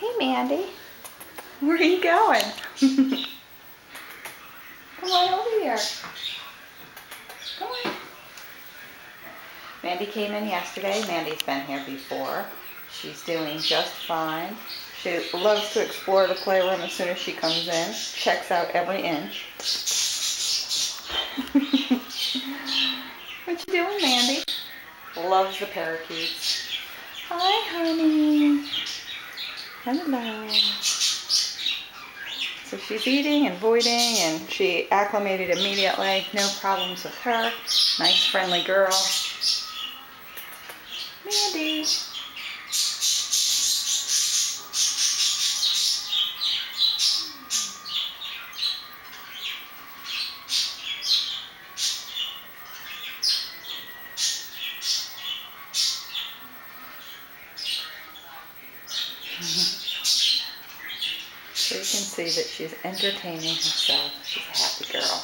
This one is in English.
Hey, Mandy. Where are you going? Come on over here. Come on. Mandy came in yesterday. Mandy's been here before. She's doing just fine. She loves to explore the playroom as soon as she comes in. Checks out every inch. What you doing, Mandy? Loves the parakeets. Hi, honey. Hello. So she's eating and voiding, and she acclimated immediately. No problems with her. Nice, friendly girl. Mandy. So you can see that she's entertaining herself. She's a happy girl.